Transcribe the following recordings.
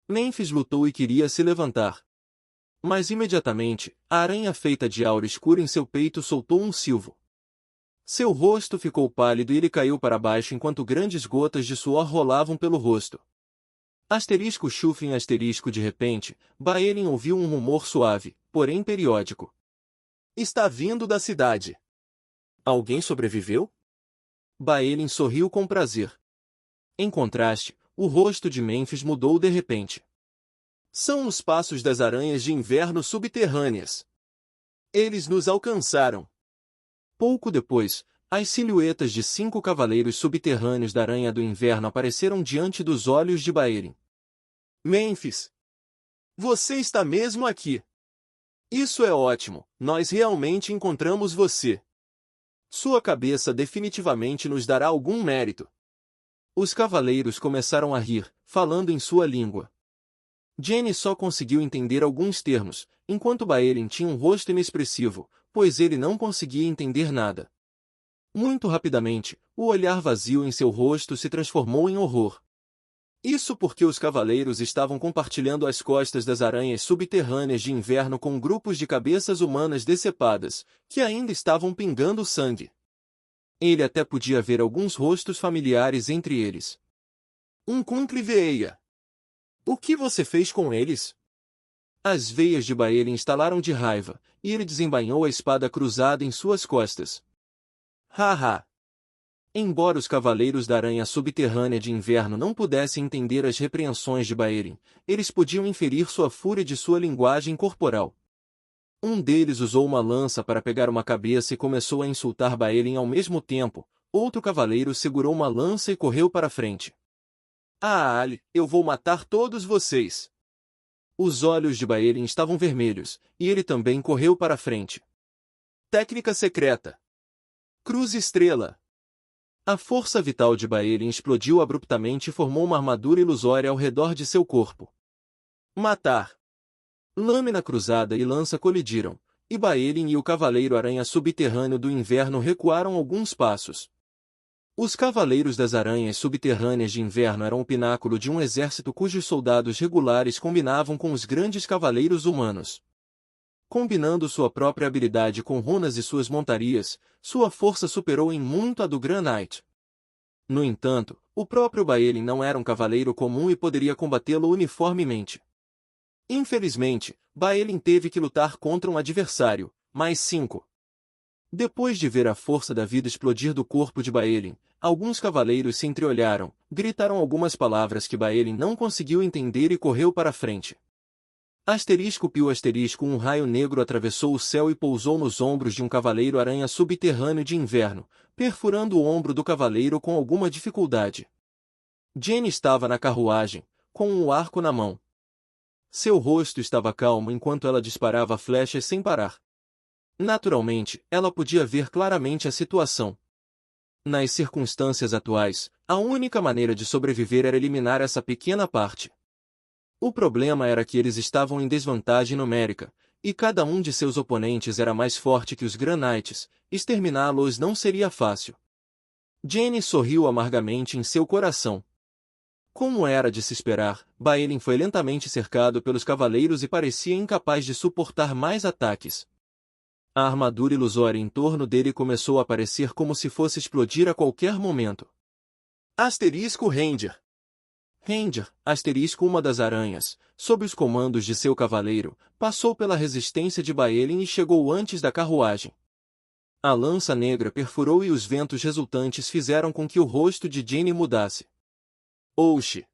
Mênfis lutou e queria se levantar. Mas imediatamente, a aranha feita de aura escura em seu peito soltou um silvo. Seu rosto ficou pálido e ele caiu para baixo enquanto grandes gotas de suor rolavam pelo rosto. Asterisco chufem asterisco de repente, Baelin ouviu um rumor suave, porém periódico. Está vindo da cidade. Alguém sobreviveu? Baelin sorriu com prazer. Em contraste, o rosto de Mênfis mudou de repente. São os passos das aranhas de inverno subterrâneas. Eles nos alcançaram. Pouco depois, as silhuetas de 5 cavaleiros subterrâneos da Aranha do Inverno apareceram diante dos olhos de Baelin. Mênfis! Você está mesmo aqui! Isso é ótimo, nós realmente encontramos você. Sua cabeça definitivamente nos dará algum mérito. Os cavaleiros começaram a rir, falando em sua língua. Jenny só conseguiu entender alguns termos, enquanto Baelin tinha um rosto inexpressivo, pois ele não conseguia entender nada. Muito rapidamente, o olhar vazio em seu rosto se transformou em horror. Isso porque os cavaleiros estavam compartilhando as costas das aranhas subterrâneas de inverno com grupos de cabeças humanas decepadas, que ainda estavam pingando sangue. Ele até podia ver alguns rostos familiares entre eles. Um Kunkli-veia. O que você fez com eles? As veias de Baelin estalaram de raiva, e ele desembainhou a espada cruzada em suas costas. Haha! Embora os cavaleiros da aranha subterrânea de inverno não pudessem entender as repreensões de Baelin, eles podiam inferir sua fúria de sua linguagem corporal. Um deles usou uma lança para pegar uma cabeça e começou a insultar Baelin ao mesmo tempo. Outro cavaleiro segurou uma lança e correu para frente. Ah, Ali, eu vou matar todos vocês! Os olhos de Baelin estavam vermelhos, e ele também correu para frente. Técnica secreta. Cruz Estrela. A força vital de Baelin explodiu abruptamente e formou uma armadura ilusória ao redor de seu corpo. Matar. Lâmina cruzada e lança colidiram, e Baelin e o Cavaleiro Aranha Subterrâneo do Inverno recuaram alguns passos. Os Cavaleiros das Aranhas Subterrâneas de Inverno eram o pináculo de um exército cujos soldados regulares combinavam com os grandes cavaleiros humanos. Combinando sua própria habilidade com runas e suas montarias, sua força superou em muito a do Grand Knight. No entanto, o próprio Baelin não era um cavaleiro comum e poderia combatê-lo uniformemente. Infelizmente, Baelin teve que lutar contra um adversário, mais 5. Depois de ver a força da vida explodir do corpo de Baelin, alguns cavaleiros se entreolharam, gritaram algumas palavras que Baelin não conseguiu entender e correu para frente. Asterisco pio asterisco um raio negro atravessou o céu e pousou nos ombros de um cavaleiro aranha subterrâneo de inverno, perfurando o ombro do cavaleiro com alguma dificuldade. Jenny estava na carruagem, com um arco na mão. Seu rosto estava calmo enquanto ela disparava flechas sem parar. Naturalmente, ela podia ver claramente a situação. Nas circunstâncias atuais, a única maneira de sobreviver era eliminar essa pequena parte. O problema era que eles estavam em desvantagem numérica, e cada um de seus oponentes era mais forte que os Grand Knights. Exterminá-los não seria fácil. Jenny sorriu amargamente em seu coração. Como era de se esperar, Baelin foi lentamente cercado pelos cavaleiros e parecia incapaz de suportar mais ataques. A armadura ilusória em torno dele começou a aparecer como se fosse explodir a qualquer momento. Asterisco Ranger. Ranger, asterisco uma das aranhas, sob os comandos de seu cavaleiro, passou pela resistência de Baelin e chegou antes da carruagem. A lança negra perfurou e os ventos resultantes fizeram com que o rosto de Jenny mudasse. Ouxi!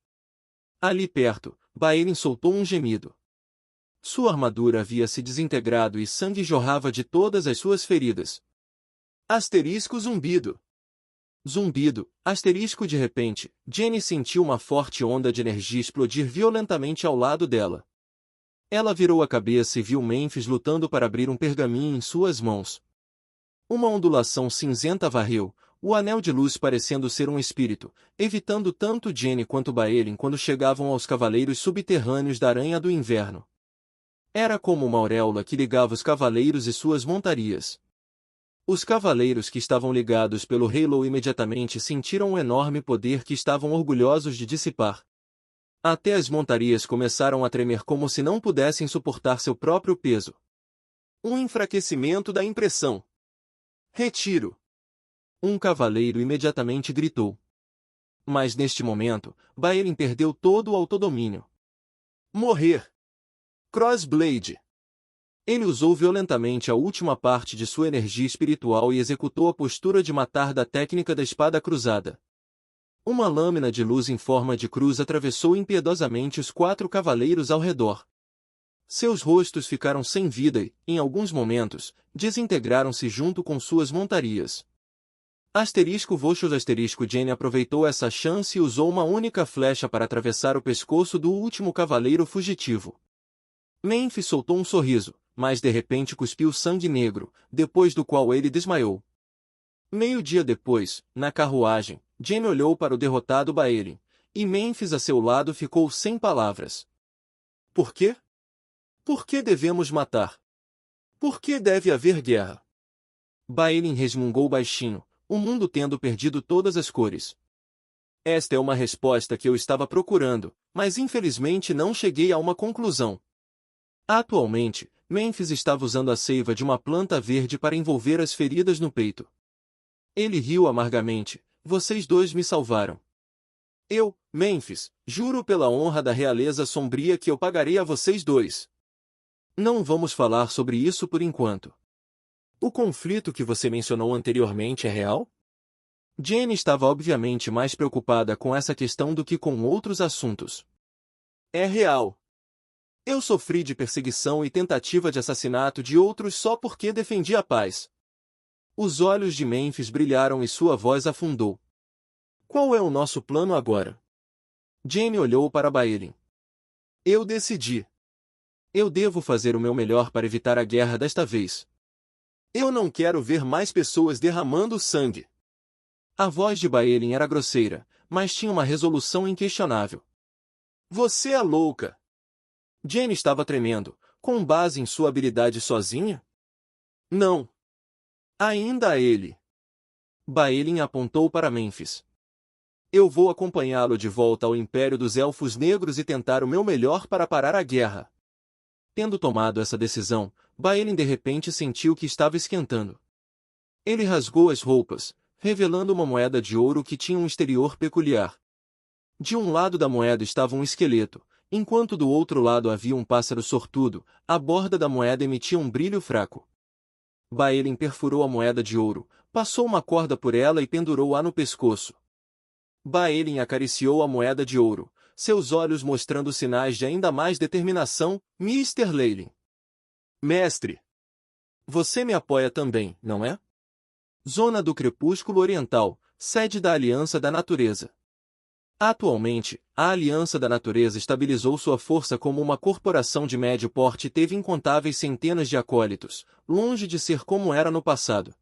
Ali perto, Baelin soltou um gemido. Sua armadura havia se desintegrado e sangue jorrava de todas as suas feridas. Asterisco zumbido. Zumbido, asterisco de repente, Jenny sentiu uma forte onda de energia explodir violentamente ao lado dela. Ela virou a cabeça e viu Mênfis lutando para abrir um pergaminho em suas mãos. Uma ondulação cinzenta varreu, o anel de luz parecendo ser um espírito, evitando tanto Jenny quanto Baelin quando chegavam aos cavaleiros subterrâneos da Aranha do Inverno. Era como uma auréola que ligava os cavaleiros e suas montarias. Os cavaleiros que estavam ligados pelo Halo imediatamente sentiram o enorme poder que estavam orgulhosos de dissipar. Até as montarias começaram a tremer como se não pudessem suportar seu próprio peso. Um enfraquecimento da impressão. Retiro! Um cavaleiro imediatamente gritou. Mas neste momento, Baelin perdeu todo o autodomínio. Morrer! Crossblade! Ele usou violentamente a última parte de sua energia espiritual e executou a postura de matar da técnica da espada cruzada. Uma lâmina de luz em forma de cruz atravessou impiedosamente os 4 cavaleiros ao redor. Seus rostos ficaram sem vida e, em alguns momentos, desintegraram-se junto com suas montarias. Jane aproveitou essa chance e usou uma única flecha para atravessar o pescoço do último cavaleiro fugitivo. Memphis soltou um sorriso, mas de repente cuspiu sangue negro, depois do qual ele desmaiou. Meio-dia depois, na carruagem, Jane olhou para o derrotado Baelin, e Memphis a seu lado ficou sem palavras. Por quê? Por que devemos matar? Por que deve haver guerra? Baelin resmungou baixinho, o mundo tendo perdido todas as cores. Esta é uma resposta que eu estava procurando, mas infelizmente não cheguei a uma conclusão. Atualmente, Memphis estava usando a seiva de uma planta verde para envolver as feridas no peito. Ele riu amargamente. Vocês dois me salvaram. Eu, Memphis, juro pela honra da realeza sombria que eu pagarei a vocês dois. Não vamos falar sobre isso por enquanto. O conflito que você mencionou anteriormente é real? Jane estava obviamente mais preocupada com essa questão do que com outros assuntos. É real. Eu sofri de perseguição e tentativa de assassinato de outros só porque defendi a paz. Os olhos de Memphis brilharam e sua voz afundou. Qual é o nosso plano agora? Jane olhou para Baelin. Eu decidi. Eu devo fazer o meu melhor para evitar a guerra desta vez. Eu não quero ver mais pessoas derramando sangue. A voz de Baelin era grosseira, mas tinha uma resolução inquestionável. Você é louca! Jane estava tremendo, com base em sua habilidade sozinha? Não. Ainda ele. Baelin apontou para Memphis. Eu vou acompanhá-lo de volta ao Império dos Elfos Negros e tentar o meu melhor para parar a guerra. Tendo tomado essa decisão, Baelin de repente sentiu que estava esquentando. Ele rasgou as roupas, revelando uma moeda de ouro que tinha um exterior peculiar. De um lado da moeda estava um esqueleto, enquanto do outro lado havia um pássaro sortudo. A borda da moeda emitia um brilho fraco. Baelin perfurou a moeda de ouro, passou uma corda por ela e pendurou-a no pescoço. Baelin acariciou a moeda de ouro, seus olhos mostrando sinais de ainda mais determinação. Mr. Leylin. Mestre! Você me apoia também, não é? Zona do Crepúsculo Oriental, sede da Aliança da Natureza. Atualmente, a Aliança da Natureza estabilizou sua força como uma corporação de médio porte e teve incontáveis centenas de acólitos, longe de ser como era no passado.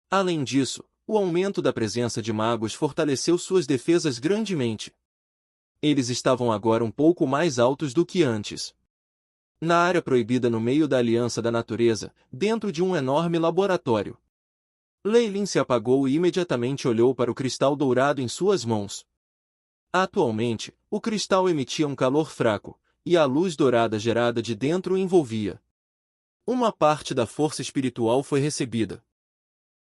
Além disso, o aumento da presença de magos fortaleceu suas defesas grandemente. Eles estavam agora um pouco mais altos do que antes. Na área proibida no meio da Aliança da Natureza, dentro de um enorme laboratório. Leylin se apagou e imediatamente olhou para o cristal dourado em suas mãos. Atualmente, o cristal emitia um calor fraco, e a luz dourada gerada de dentro o envolvia. Uma parte da força espiritual foi recebida.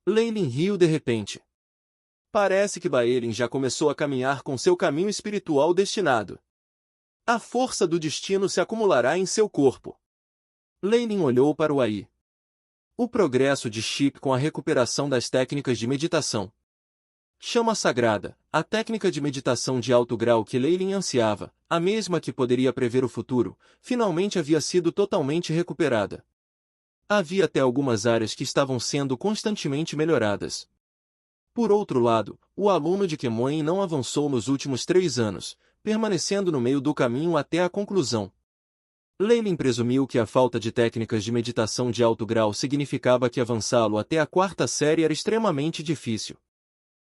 Leylin riu de repente. Parece que Baelin já começou a caminhar com seu caminho espiritual destinado. A força do destino se acumulará em seu corpo. Leylin olhou para o Ai. O progresso de Chip com a recuperação das técnicas de meditação. Chama sagrada, a técnica de meditação de alto grau que Leylin ansiava, a mesma que poderia prever o futuro, finalmente havia sido totalmente recuperada. Havia até algumas áreas que estavam sendo constantemente melhoradas. Por outro lado, o aluno de Kemoen não avançou nos últimos 3 anos, permanecendo no meio do caminho até a conclusão. Leylin presumiu que a falta de técnicas de meditação de alto grau significava que avançá-lo até a 4ª série era extremamente difícil.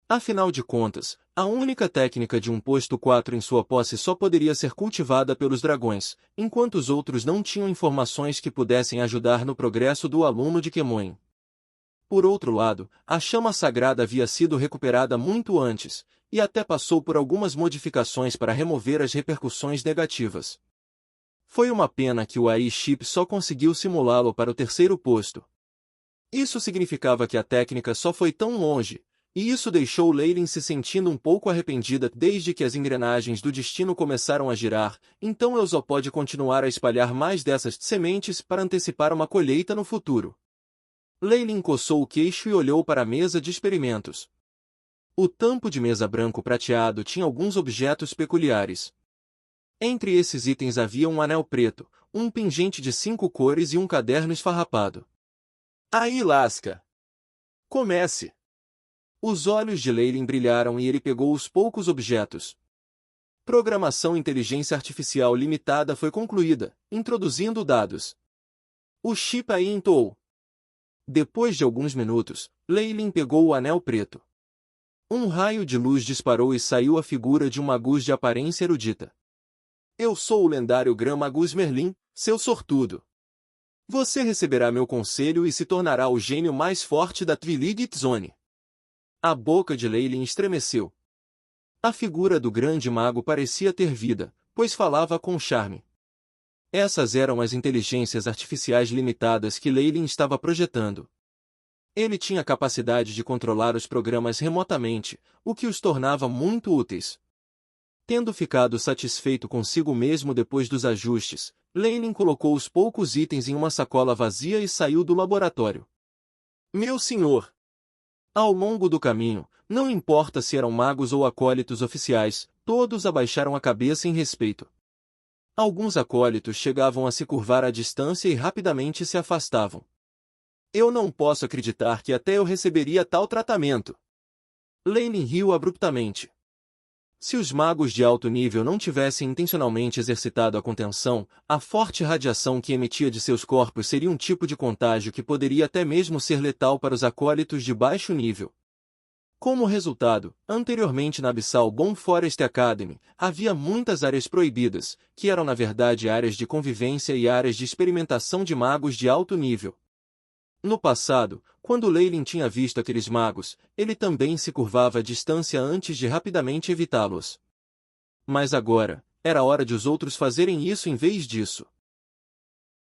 Afinal de contas, a única técnica de um posto 4 em sua posse só poderia ser cultivada pelos dragões, enquanto os outros não tinham informações que pudessem ajudar no progresso do aluno de Kemoen. Por outro lado, a chama sagrada havia sido recuperada muito antes, e até passou por algumas modificações para remover as repercussões negativas. Foi uma pena que o AI-chip só conseguiu simulá-lo para o terceiro posto. Isso significava que a técnica só foi tão longe, e isso deixou Leylin se sentindo um pouco arrependida desde que as engrenagens do destino começaram a girar, então ela só pode continuar a espalhar mais dessas sementes para antecipar uma colheita no futuro. Leylin coçou o queixo e olhou para a mesa de experimentos. O tampo de mesa branco prateado tinha alguns objetos peculiares. Entre esses itens havia um anel preto, um pingente de 5 cores e um caderno esfarrapado. Aí lasca! Comece! Os olhos de Leylin brilharam e ele pegou os poucos objetos. Programação Inteligência Artificial Limitada foi concluída, introduzindo dados. O chip aí entoou. Depois de alguns minutos, Leylin pegou o anel preto. Um raio de luz disparou e saiu a figura de um magus de aparência erudita. Eu sou o lendário Grã-Magus Merlin, seu sortudo. Você receberá meu conselho e se tornará o gênio mais forte da Twiligit Zone. A boca de Leylin estremeceu. A figura do grande mago parecia ter vida, pois falava com charme. Essas eram as inteligências artificiais limitadas que Leylin estava projetando. Ele tinha capacidade de controlar os programas remotamente, o que os tornava muito úteis. Tendo ficado satisfeito consigo mesmo depois dos ajustes, Leylin colocou os poucos itens em uma sacola vazia e saiu do laboratório. Meu senhor! Ao longo do caminho, não importa se eram magos ou acólitos oficiais, todos abaixaram a cabeça em respeito. Alguns acólitos chegavam a se curvar à distância e rapidamente se afastavam. Eu não posso acreditar que até eu receberia tal tratamento. Leylin riu abruptamente. Se os magos de alto nível não tivessem intencionalmente exercitado a contenção, a forte radiação que emitia de seus corpos seria um tipo de contágio que poderia até mesmo ser letal para os acólitos de baixo nível. Como resultado, anteriormente na Abyssal Bomb Forest Academy, havia muitas áreas proibidas, que eram na verdade áreas de convivência e áreas de experimentação de magos de alto nível. No passado, quando Leylin tinha visto aqueles magos, ele também se curvava à distância antes de rapidamente evitá-los. Mas agora, era hora de os outros fazerem isso em vez disso.